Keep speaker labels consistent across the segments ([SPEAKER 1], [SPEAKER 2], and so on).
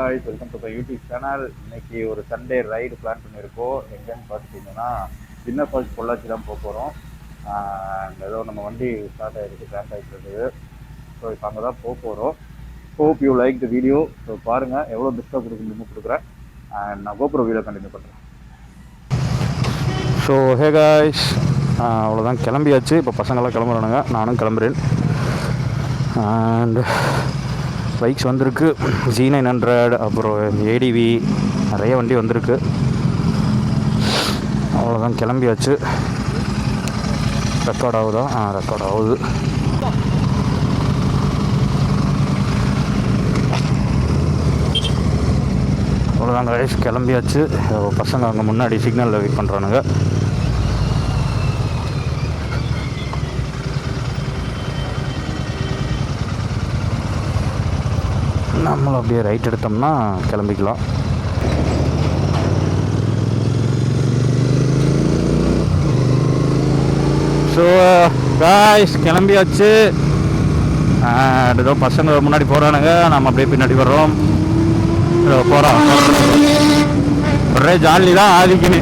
[SPEAKER 1] guys, welcome to the YouTube channel. இன்னைக்கு ஒரு Sunday ride plan பண்ணியிருக்கோம். எங்கன்னு பார்த்துட்டிங்கன்னா சின்ன ஃபால்ஸ் பொள்ளாச்சி தான் போக போகிறோம். ஏதோ நம்ம வண்டி ஸ்டார்ட் ஆகிருக்கு, கிராஷ் ஆகிட்டு இருக்குது. ஸோ இப்போ அங்கே தான் போக போகிறோம். Hope you like the video. So பாருங்கள், எவ்வளோ பெஸ்ட்டாக கொடுக்க முடியுமோ கொடுக்குறேன். அண்ட் நான் கோப்ரோ வீடியோ கண்டினியூ பண்ணுறேன்.
[SPEAKER 2] ஸோ ஹே காய்ஸ், அவ்வளோதான் கிளம்பியாச்சு. இப்போ பசங்களாம் கிளம்புறானுங்க, நானும் கிளம்புறேன். அண்ட் பைக்ஸ் வந்திருக்கு, G900, அப்புறம் ADV, நிறைய வண்டி வந்திருக்கு. அவ்வளோதான் கிளம்பியாச்சு. ரெக்கார்ட் ஆகுதா? ரெக்கார்ட் ஆகுது. அவ்வளோதான் கைஸ், கிளம்பியாச்சு. பசங்க அங்கே முன்னாடி சிக்னலில் வெயிட் பண்ணுறானுங்க. நம்மளும் அப்படியே ரைட் எடுத்தோம்னா கிளம்பிக்கலாம். ஸோ காய்ஸ், கிளம்பியாச்சு. ஏதோ பசங்க முன்னாடி போகிறானுங்க, நம்ம அப்படியே பின்னாடி வர்றோம். போகிறோம், ஒரே ஜாலி தான் ஆதிக்குன்னு.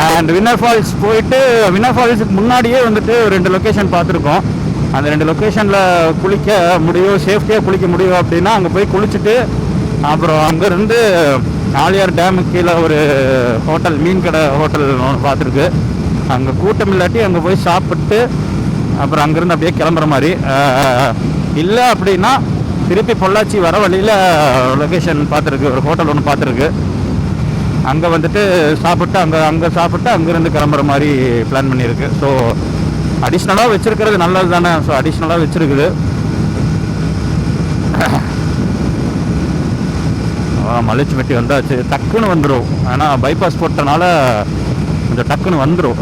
[SPEAKER 2] அண்ட் வின்னர் ஃபால்ஸ் போயிட்டு, வின்னர் ஃபால்ஸுக்கு முன்னாடியே வந்துட்டு 2 லொக்கேஷன் பார்த்துருக்கோம். அந்த 2 லொக்கேஷனில் குளிக்க முடியும், சேஃப்டியாக குளிக்க முடியும் அப்படின்னா அங்கே போய் குளிச்சுட்டு அப்புறம் அங்கேருந்து ஆலியார் டேமுக்கு கீழே ஒரு ஹோட்டல், மீன் கடை ஹோட்டல் பார்த்துருக்கு. அங்கே கூட்டம் இல்லாட்டி அங்கே போய் சாப்பிட்டு அப்புறம் அங்கேருந்து அப்படியே கிளம்புற மாதிரி. இல்லை அப்படின்னா திருப்பி பொள்ளாச்சி வர வழியில் லொக்கேஷன் பார்த்துருக்கு, ஒரு ஹோட்டல் ஒன்று பார்த்துருக்கு. அங்கே வந்துட்டு சாப்பிட்டு அங்கே சாப்பிட்டு அங்கேருந்து கிளம்புற மாதிரி பிளான் பண்ணியிருக்கு. ஸோ அடிஷ்னலாக வச்சுருக்கிறது நல்லது தானே. ஸோ அடிஷ்னலாக வச்சுருக்குது. மலைச்சி மெட்டி வந்தாச்சு, டக்குன்னு வந்துடும். ஆனால் பைபாஸ் போட்டனால கொஞ்சம் டக்குன்னு வந்துடும்.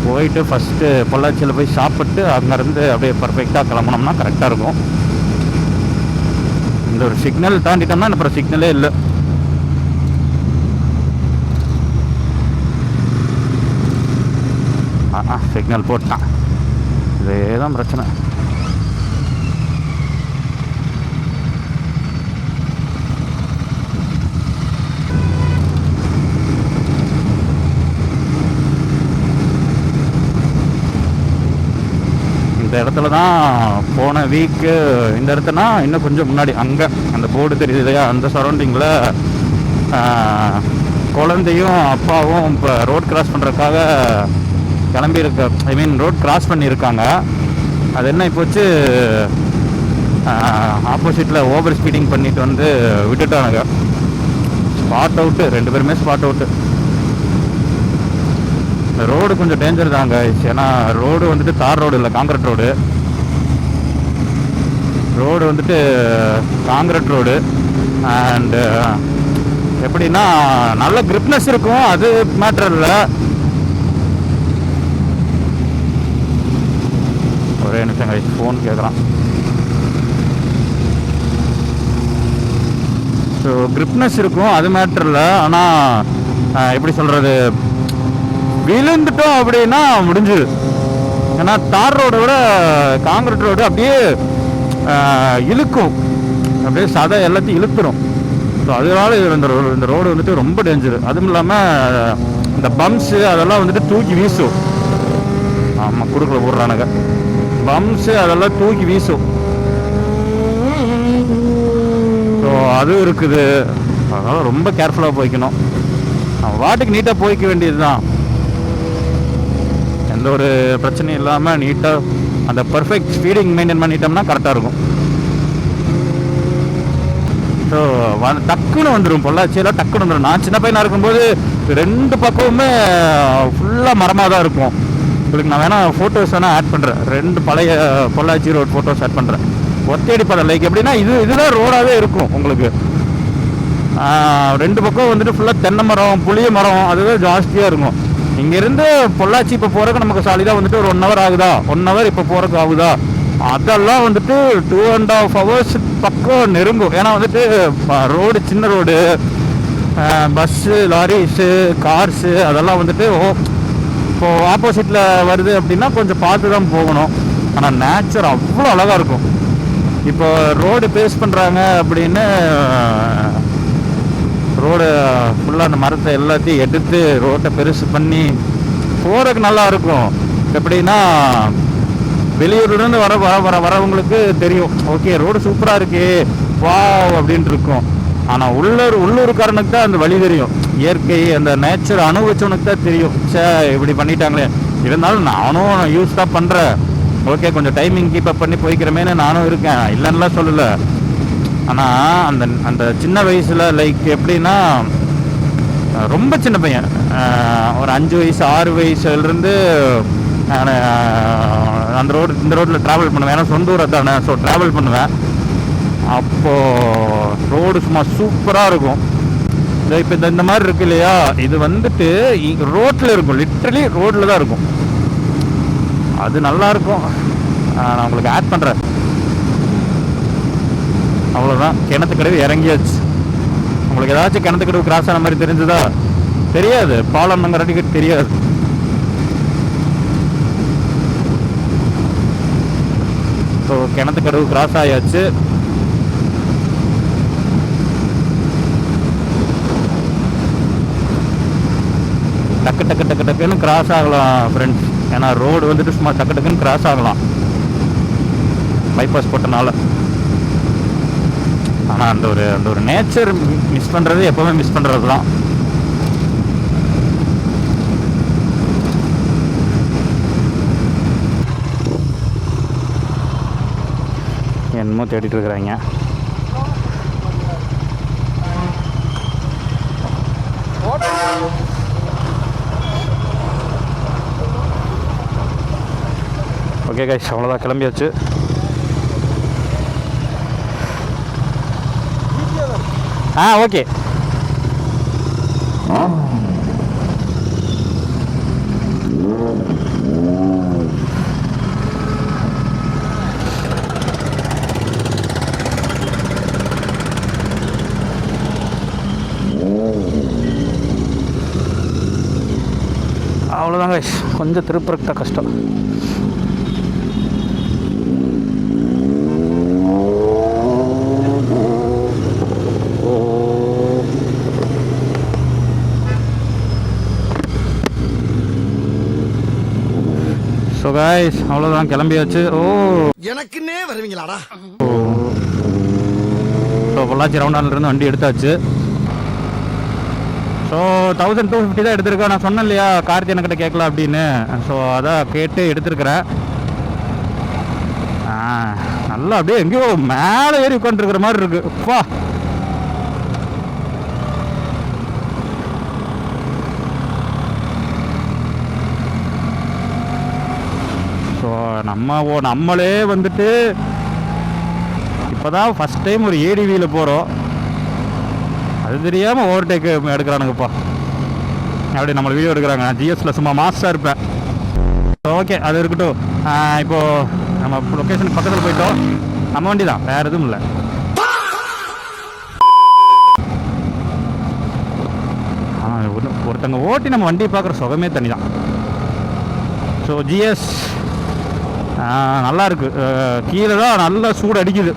[SPEAKER 2] போயிட்டு ஃபஸ்ட்டு பொள்ளாச்சியில் போய் சாப்பிட்டு அங்கேருந்து அப்படியே பர்ஃபெக்டாக கிளம்புனோம்னா கரெக்டாக இருக்கும். இந்த ஒரு சிக்னல் தாண்டிட்டோம்னா அப்புறம் சிக்னலே இல்லை. சிக்னல் போட்டான், இதே தான் பிரச்சனை. இந்த இடத்துல தான் போன வீக்கு, இந்த இடத்துனா இன்னும் கொஞ்சம் முன்னாடி அங்கே அந்த போர்டு தெரியுது இல்லையா, அந்த சரௌண்டிங்கில் குழந்தையும் அப்பாவும் இப்போ ரோட் கிராஸ் பண்ணுறதுக்காக கிளம்பியிருக்க, ஐ மீன் ரோட் கிராஸ் பண்ணியிருக்காங்க. அது என்ன இப்போச்சு, ஆப்போசிட்டில் ஓவர் ஸ்பீடிங் பண்ணிட்டு வந்து விட்டுட்டானுங்க. ஸ்பாட் அவுட்டு, 2 பேருமே ஸ்பாட் அவுட்டு. இந்த ரோடு கொஞ்சம் டேஞ்சர் தாங்க. ஏன்னா ரோடு வந்துட்டு தார் ரோடு இல்லை, காங்கிரட் ரோடு. ரோடு வந்துட்டு காங்கிரட் ரோடு. அண்டு எப்படின்னா நல்ல கிரிப்னஸ் இருக்கும், அது மேட்டர் இல்லை. ஒரே நிமிஷம் கழிச்சு ஃபோன் கேட்குறான். ஸோ கிரிப்னஸ் இருக்கும், அது மேட்டர் இல்லை. ஆனால் எப்படி சொல்கிறது, விழுந்துட்டோம் அப்படின்னா முடிஞ்சுது. ஏன்னா தார் ரோடை விட காங்கிரட் ரோடு அப்படியே இழுக்கும், அப்படியே சதை எல்லாத்தையும் இழுத்துரும். ஸோ அதனால இந்த ரோடு வந்துட்டு ரொம்ப டேஞ்சரு. அதுவும் இல்லாமல் இந்த பம்ப்ஸு அதெல்லாம் வந்துட்டு தூக்கி வீசும். ஆமாம், குறுக்கில் போடுறானுங்க. பம்ப்ஸு அதெல்லாம் தூக்கி வீசும். ஸோ அது இருக்குது. அதனால் ரொம்ப கேர்ஃபுல்லாக போய்க்கணும். நம்ம வாட்டுக்கு நீட்டாக போய்க்க வேண்டியது தான், எந்த ஒரு பிரச்சனையும் இல்லாமல் நீட்டாக அந்த பர்ஃபெக்ட் ஸ்பீடிங் மெயின்டைன் பண்ணிட்டோம்னா கரெக்டாக இருக்கும். ஸோ டக்குன்னு வந்துடும், பொள்ளாச்சியில் டக்குன்னு வந்துடும். நான் சின்ன பையனாக இருக்கும்போது 2 பக்கமுமே ஃபுல்லாக மரமாக தான் இருக்கும். உங்களுக்கு நான் வேணால் ஃபோட்டோஸ் வேணால் ஆட் பண்ணுறேன், 2 பழைய பொள்ளாச்சி ரோட் ஃபோட்டோஸ் ஆட் பண்ணுறேன். ஒத்தேடி படம் லைக் எப்படின்னா இதுதான் ரோடாகவே இருக்கும் உங்களுக்கு. 2 பக்கம் வந்துட்டு ஃபுல்லாக தென்னை மரம், புளிய மரம், அதுதான் ஜாஸ்தியாக இருக்கும். இங்கேருந்து பொள்ளாச்சி இப்போ போகிறதுக்கு நமக்கு சாலிடாக வந்துட்டு ஒரு 1 hour ஆகுதா, 1 hour இப்போ போகிறதுக்கு ஆகுதா, அதெல்லாம் வந்துட்டு 2.5 hours பக்கம் நெருங்கும். ஏன்னா வந்துட்டு ரோடு சின்ன ரோடு, பஸ்ஸு, லாரிஸு, கார்ஸு அதெல்லாம் வந்துட்டு இப்போது ஆப்போசிட்டில் வருது அப்படின்னா கொஞ்சம் பார்த்து தான் போகணும். ஆனால் நேச்சர் அவ்வளோ அழகாக இருக்கும். இப்போ ரோடு பேஸ் பண்ணுறாங்க அப்படின்னு ரோடு ஃபுல்லாக அந்த மரத்தை எல்லாத்தையும் எடுத்து ரோட்டை பெருசு பண்ணி போகிறதுக்கு நல்லா இருக்கும். எப்படின்னா வெளியூர்லேருந்து வரவங்களுக்கு தெரியும், ஓகே ரோடு சூப்பராக இருக்கு வா அப்படின்ட்டு இருக்கும். ஆனால் உள்ளூர்காரனுக்கு தான் அந்த வழி தெரியும், இயற்கை அந்த நேச்சர் அனுபவிச்சவனுக்கு தான் தெரியும், சே இப்படி பண்ணிட்டாங்களே. இருந்தாலும் நானும் யூஸ் தான் பண்ணுறேன், ஓகே கொஞ்சம் டைமிங் கீப்பப் பண்ணி போய்க்கிறமேனு நானும் இருக்கேன், இல்லைன்னுலாம் சொல்லலை. ஆனால் அந்த சின்ன வயசில் லைக் எப்படின்னா ரொம்ப சின்ன பையன், ஒரு 5 வயசு 6 வயசுலேருந்து நான் அந்த இந்த ரோட்டில் ட்ராவல் பண்ணுவேன். ஏன்னா சொந்த ஊரை தானே, ஸோ ட்ராவல் பண்ணுவேன். அப்போது ரோடு சும்மா சூப்பராக இருக்கும். இப்போ இந்த மாதிரி இருக்கு இல்லையா, இது வந்துட்டு ரோட்டில் இருக்கும், லிட்ரலி ரோட்டில் தான் இருக்கும். அது நல்லாயிருக்கும். நான் உங்களுக்கு ஆட் பண்ணுறேன். அவ்வளோதான், கிணத்துக்கடவு இறங்கியாச்சு. உங்களுக்கு ஏதாச்சும் கிணத்துக்கடவு கிராஸ் ஆன மாதிரி தெரிஞ்சுதா? தெரியாது, பாலம்ங்கிறதுக்கு தெரியாது. ஸோ கிணத்துக்கடவு கிராஸ் ஆயாச்சு. டக்கு டக்கு டக்கு டக்குன்னு கிராஸ் ஆகலாம் ஃப்ரெண்ட்ஸ். ஏன்னா ரோடு வந்துட்டு சும்மா டக்கு டக்குன்னு கிராஸ் ஆகலாம் பைபாஸ் போட்டனால. ஆனால் அந்த ஒரு நேச்சர் மிஸ் பண்ணுறது எப்போவுமே மிஸ் பண்ணுறது தான். என்னமோ தேடிட்டு இருக்கிறாங்க. ஓகே கைஸ், அவ்வளோதான், கிளம்பியாச்சு. ஓகே. அவ்வளோதான் கைஸ், கொஞ்சம் திருப்பறக்க கஷ்டம். ஸோ கைஸ், அவ்வளோதான், கிளம்பியாச்சு.
[SPEAKER 3] எனக்குன்னே வருவீங்களாடா?
[SPEAKER 2] ஸோ பொள்ளாச்சி ரவுண்டானிலிருந்து வண்டி எடுத்தாச்சு. ஸோ 1250 தான் எடுத்திருக்கேன். நான் சொன்னேன் இல்லையா கார்த்தி என்கிட்ட கேட்கல அப்படின்னு, ஸோ அதான் கேட்டு எடுத்துருக்கிறேன். நல்லா அப்படியே எங்கேயோ மேலே ஏறி உட்காந்துருக்கிற மாதிரி இருக்கு. அப்பா, ஸோ நம்மளே வந்துட்டு இப்போ தான் ஃபஸ்ட் டைம் ஒரு ஏடிவியில் போகிறோம். அது தெரியாமல் ஓவர்டேக் எடுக்கிறானுங்கப்பா, அப்படி நம்மளை வீடியோ எடுக்கிறாங்க. நான் ஜிஎஸ்ல சும்மா மாஸ்டாக இருப்பேன். ஓகே, அது இருக்கட்டும். இப்போது நம்ம லொக்கேஷன் பக்கத்தில் போயிட்டோம். நம்ம வண்டி தான், வேறு எதுவும் இல்லை. ஒருத்தங்க ஓட்டி நம்ம வண்டியை பார்க்குற சுகமே தனி தான். ஸோ ஜிஎஸ் நல்லா இருக்கு. கீழே தான் நல்லா சூடு அடிக்குது,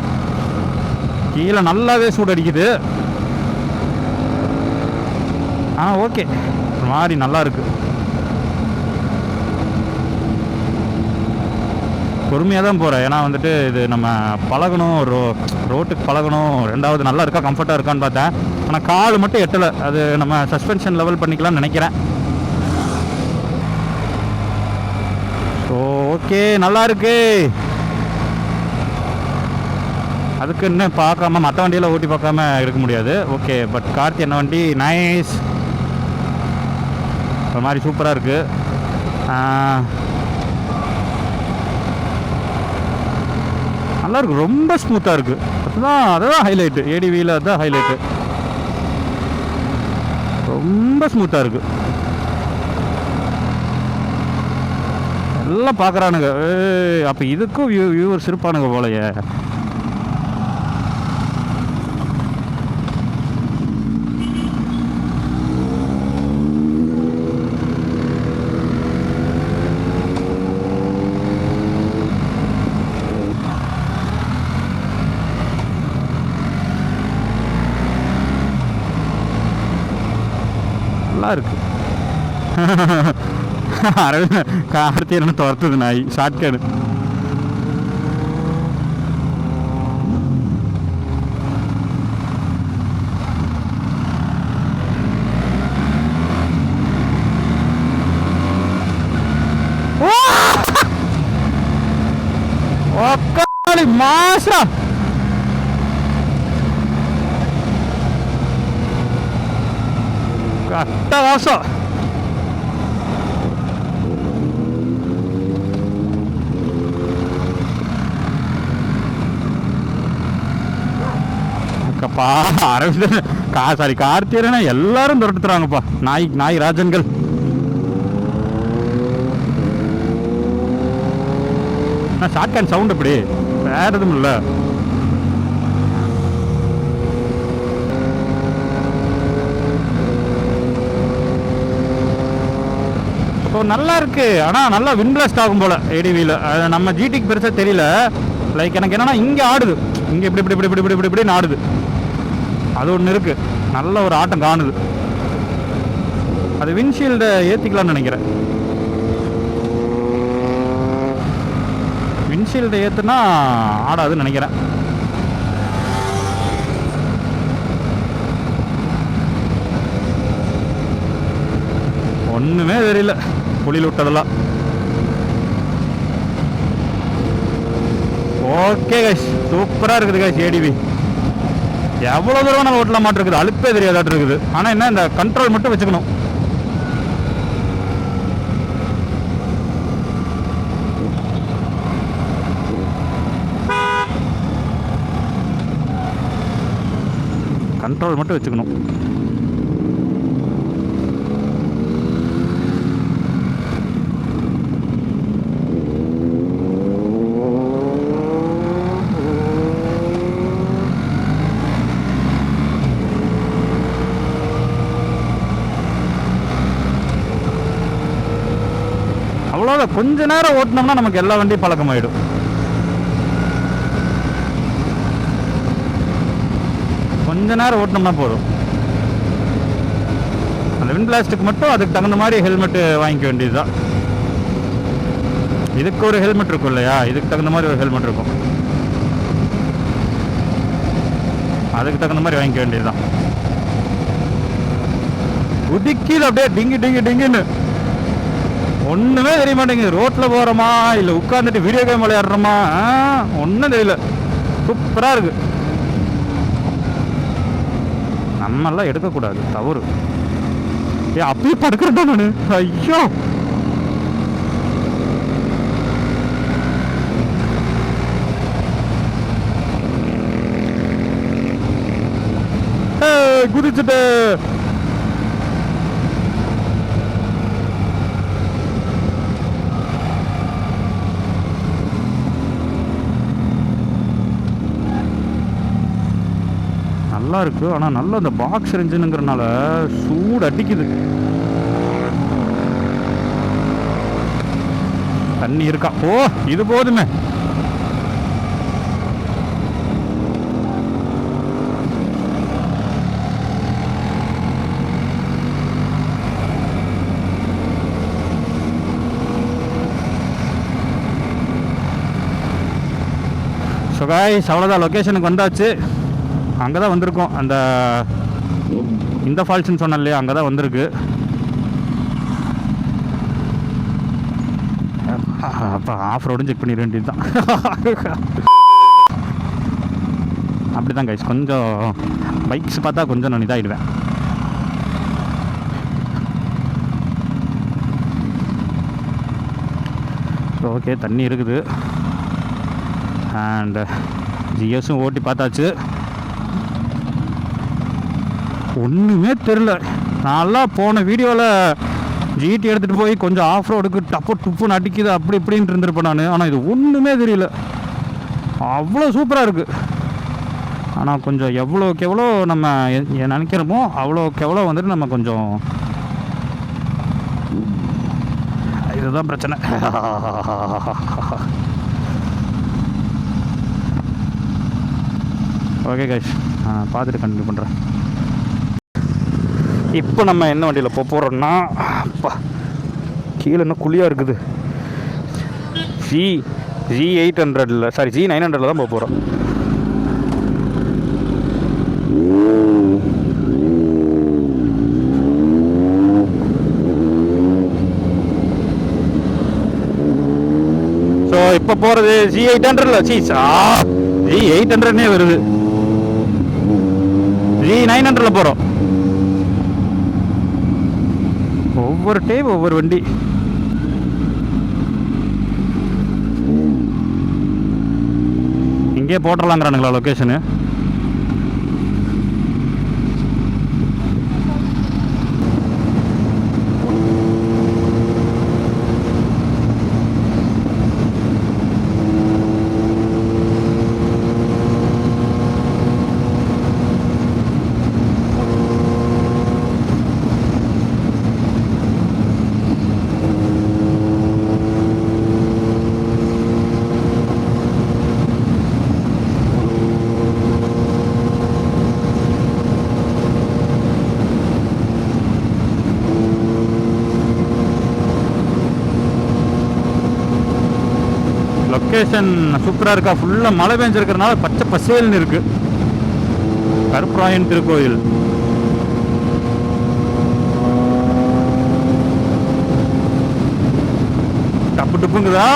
[SPEAKER 2] கீழே நல்லாவே சூடு அடிக்குது. ஓகே, ஒரு மாதிரி நல்லா இருக்கு. பொறுமையாக தான் போகிறேன், ஏன்னா வந்துட்டு இது நம்ம பழகணும், ரோட்டுக்கு பழகணும். ரெண்டாவது நல்லா இருக்கா, கம்ஃபர்ட்டாக இருக்கான்னு பார்த்தேன். ஆனால் கால் மட்டும் எட்டலை, அது நம்ம சஸ்பென்ஷன் லெவல் பண்ணிக்கலாம்னு நினைக்கிறேன். ஸோ ஓகே, நல்லா இருக்கு. அதுக்கு இன்னும் பார்க்காம மற்ற வண்டியெல்லாம் ஓட்டி பார்க்காம இருக்க முடியாது. ஓகே, பட் கார்த்தி என்ன வண்டி நைஸ், ஒரு மாதிரி சூப்பராக இருக்குது. நல்லாயிருக்கு, ரொம்ப ஸ்மூத்தாக இருக்குது. அதுதான் ஹைலைட்டு, ஏடிவியில் அதுதான் ஹைலைட்டு. ரொம்ப ஸ்மூத்தாக இருக்குது. எல்லாம் பார்க்குறானுங்க. அப்போ இதுக்கும் வியூவர்ஸ் இருப்பானுங்க போலையே. நல்லா இருக்கு. அரவிந்த் கார்த்திகேயனை துரத்துது நாய் ஷார்ட்கட். மாசா அட்டகாசம். அரவிந்தன் சாரி கார்த்திகேயனை எல்லாரும் துரட்டுறாங்கப்பா. நாய் ராஜன்கள். ஷார்ட்கன் சவுண்ட் எப்படி வேற எதுவும் இல்லை. ஸோ நல்லா இருக்கு. ஆனால் நல்லா விண்பிளாஸ்ட் ஆகும் போல ஏடிவியில். நம்ம ஜிடிக்கு பெருசாக தெரியல. லைக் எனக்கு என்னன்னா இங்கே ஆடுது, இங்கே இப்படி இப்படி இப்படி இப்படி இப்படி இப்படின்னு ஆடுது. அது ஒன்று இருக்கு, நல்ல ஒரு ஆட்டம் காணுது. அது விண்ட்ஷீல்டை ஏற்றிக்கலாம்னு நினைக்கிறேன். விண்ட்ஷீல்டை ஏற்றுனா ஆடாதுன்னு நினைக்கிறேன். ஒன்றுமே தெரியல புளியில் விட்டதெல்லாம். ஓகே கைஸ், சூப்பராக இருக்குது கைஸ் ஏடிவி. எவ்வளோ தூரம் நம்ம ஓட்டலாம் மாட்டு இருக்குது, அழுப்பே தெரியாதாட்டு இருக்குது. ஆனால் என்ன, இந்த கண்ட்ரோல் மட்டும் வச்சுக்கணும். கண்ட்ரோல் மட்டும் வச்சுக்கணும். அவ்வளோதான், கொஞ்ச நேரம் ஓட்டினோம்னா நமக்கு எல்லா வண்டியும் பழக்கமாயிடும். கொஞ்ச நேரம் ஓட்டினோம்னா போதும். அந்த விண்ட் பிளாஸ்ட்டுக்கு மட்டும் அதுக்கு தகுந்த மாதிரி ஹெல்மெட்டு வாங்கிக்க வேண்டியதுதான். இதுக்கு ஒரு ஹெல்மெட் இருக்கும் இல்லையா, இதுக்கு தகுந்த மாதிரி ஒரு ஹெல்மெட் இருக்கும், அதுக்கு தகுந்த மாதிரி வாங்கிக்க வேண்டியதுதான். உதிக்கிது அப்படியே டிங்கி டிங்கி டிங்கின்னு. ஒன்றுமே தெரிய மாட்டேங்குது. ரோட்டில் போகிறோமா இல்லை உட்காந்துட்டு வீடியோ கேம் விளையாடுறோமா, ஒன்றும் தெரியல. சூப்பராக இருக்குது. நம்மெல்லாம் எடுக்கக்கூடாது, தவறு. அப்படியே படுக்கிறேன் நானு. ஐயோ, குதிச்சுட்டு நல்லா இருக்கு. ஆனால் நல்ல அந்த பாக்ஸ் இன்ஜினுங்கிறனால சூடு அடிக்குது. தண்ணி இருக்கா? ஓ, இது போதுமே. ஸோ காய்ஸ், அவ்வளோதான், லொக்கேஷனுக்கு வந்தாச்சு. அங்கே தான் வந்திருக்கோம். அந்த இந்த ஃபால்ஸ்ன்னு சொன்னேன் இல்லையா, அங்கே தான் வந்திருக்கு. அப்போ ஆஃப் ரோடும் செக் பண்ணிட வேண்டியது தான். அப்படி தான் கைஸ், கொஞ்சம் பைக்ஸ் பார்த்தா கொஞ்சம் நான் இதாகிடுவேன். ஓகே, தண்ணி இருக்குது. அண்ட் ஜிஎஸும் ஓட்டி பார்த்தாச்சு. ஒன்றுமே தெரில. நான்லாம் போன வீடியோவில் ஜிடி எடுத்துகிட்டு போய் கொஞ்சம் ஆஃப் ரோடுக்கு டப்பு டுப்புன்னு அடிக்குது அப்படி இப்படின்ட்டு இருந்திருப்பேன் நான். ஆனால் இது ஒன்றுமே தெரியல, அவ்வளோ சூப்பராக இருக்குது. ஆனால் கொஞ்சம் எவ்வளோக்கு எவ்வளோ நம்ம நினைக்கிறோமோ அவ்வளோக்கு எவ்வளோ வந்துட்டு நம்ம கொஞ்சம், இதுதான் பிரச்சனை. ஓகே கைஸ், பார்த்துட்டு கண்டினியூ பண்ணுறேன். இப்போ நம்ம என்ன வண்டியில் போக போகிறோம்னா, அப்பா கீழே என்ன குழியாக இருக்குது. G800 சாரி G900 தான் போக போகிறோம். ஸோ இப்போ போகிறது G800 G800 வருது. G900 போகிறோம். ஒவ்வொரு டைம் ஒவ்வொரு வண்டி. இங்கே போட்டுடலாங்கிறானுங்களா லொக்கேஷனு? லொக்கேஷன் சூப்பராக இருக்கா. ஃபுல்லாக மழை பெஞ்சிருக்கிறதுனால பச்சை பசேல்னு இருக்கு. கருப்பராயன் திருக்கோயில். டப்பு டப்புங்குதா.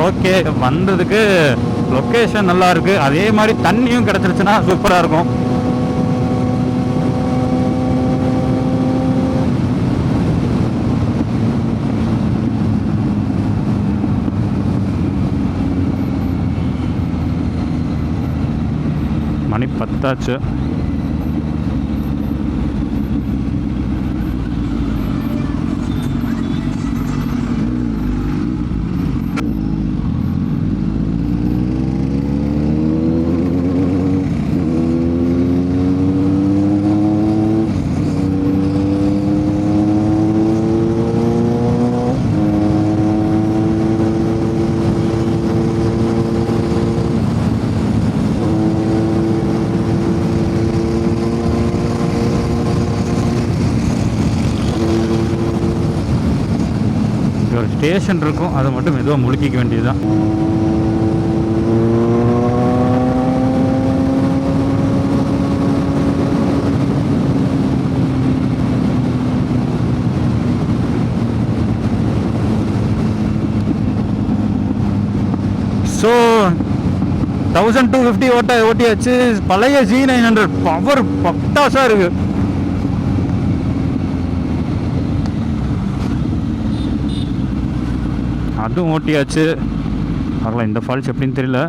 [SPEAKER 2] ஓகே, வந்ததுக்கு லொக்கேஷன் நல்லா இருக்கு. அதே மாதிரி தண்ணியும் கிடைச்சிருச்சுன்னா சூப்பராக இருக்கும். மணி 10 ஒரு ஸ்டேஷன் இருக்கும், அதை மட்டும் மெதுவாக முழுக்கிக்க வேண்டியதுதான். ஸோ 1250 ஓட்டியாச்சு. பழைய G900 பவர் பட்டாசா இருக்கு. அதுவும் ஓட்டியாச்சு. பார்க்கலாம் இந்த ஃபால்ஸ் எப்படின்னு தெரியல.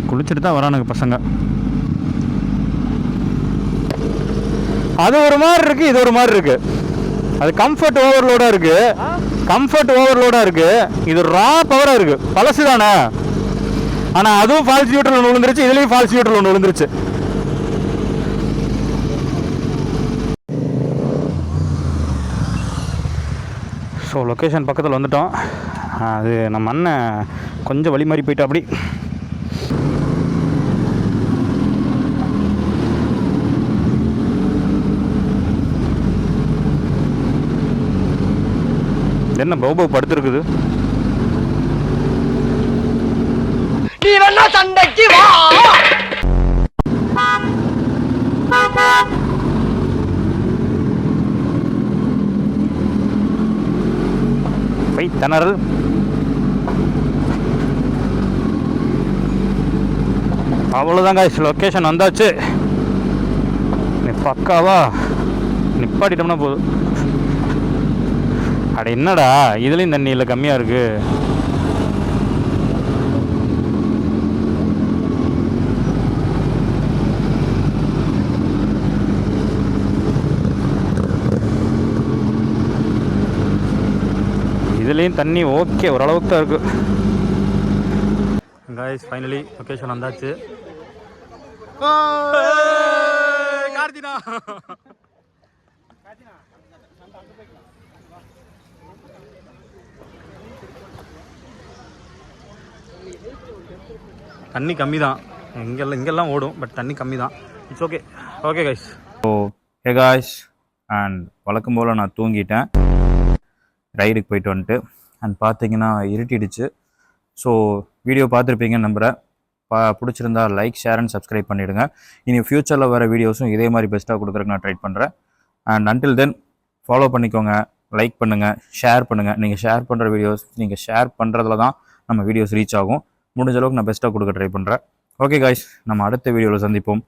[SPEAKER 2] குளிச்சுட்டு தான் வரானுங்க பசங்க. அது ஒரு மாதிரி இருக்கு, இது ஒரு மாதிரி இருக்கு. அது கம்ஃபர்ட் ஓவர்லோடா இருக்கு, கம்ஃபர்ட் ஓவர்லோடா இருக்கு. இது ரா பவரா இருக்கு. பழசு தானே, ஆனா அதுவும் ஃபால்ஸ் நியூட்ரல் ஒன்று விழுந்துருச்சு, இதுலயும் ஃபால்ஸ் நியூட்ரல் ஒன்று விழுந்துருச்சு. ஸோ லொக்கேஷன் பக்கத்தில் வந்துட்டோம். அது நம்ம அண்ணன் கொஞ்சம் வழி மாதிரி போயிட்டா அப்படி. என்ன பௌபவ் படுத்துருக்குது.
[SPEAKER 3] நீ வேணா சண்டைக்கு வா.
[SPEAKER 2] திணறல். அவ்வளோதாங்க, லொக்கேஷன் வந்தாச்சு. நீ பக்காவா நிப்பாட்டிட்டோம்னா போதும். அட என்னடா இதுலேயும் தண்ணி இல்லை, கம்மியாக இருக்குது. இதுலேயும் தண்ணி ஓகே, ஓரளவுக்கு தான் இருக்குது. गाइस फाइनली லொகேஷன் வந்தாச்சு. கார்த்தினா தண்ணி கம்மி தான், இங்கெல்லாம் ஓடும், பட் தண்ணி கம்மி தான். It's okay. Okay guys.
[SPEAKER 1] So hey guys, and வழக்கம் போல் நான் தூங்கிட்டேன் ரைடுக்கு போயிட்டு வந்துட்டு. அண்ட் பார்த்தீங்கன்னா இருட்டிடுச்சு. ஸோ வீடியோ பார்த்துருப்பீங்கன்னு நம்புகிறேன். பிடிச்சிருந்தா லைக், ஷேர் அண்ட் சப்ஸ்கிரைப் பண்ணிவிடுங்க. இனி ஃப்யூச்சரில் வர வீடியோஸும் இதே மாதிரி பெஸ்ட்டாக கொடுக்குறதுக்கு நான் ட்ரை பண்ணுறேன். அண்ட் அன்டில் தென் ஃபாலோ பண்ணிக்கோங்க, லைக் பண்ணுங்கள், ஷேர் பண்ணுங்கள். நீங்கள் ஷேர் பண்ணுற வீடியோஸ், நீங்கள் ஷேர் பண்ணுறதுல தான் நம்ம வீடியோஸ் ரீச் ஆகும். முடிஞ்ச அளவுக்கு நான் பெஸ்ட்டாக கொடுக்க ட்ரை பண்ணுறேன். ஓகே காய்ஸ், நம்ம அடுத்த வீடியோவில் சந்திப்போம்.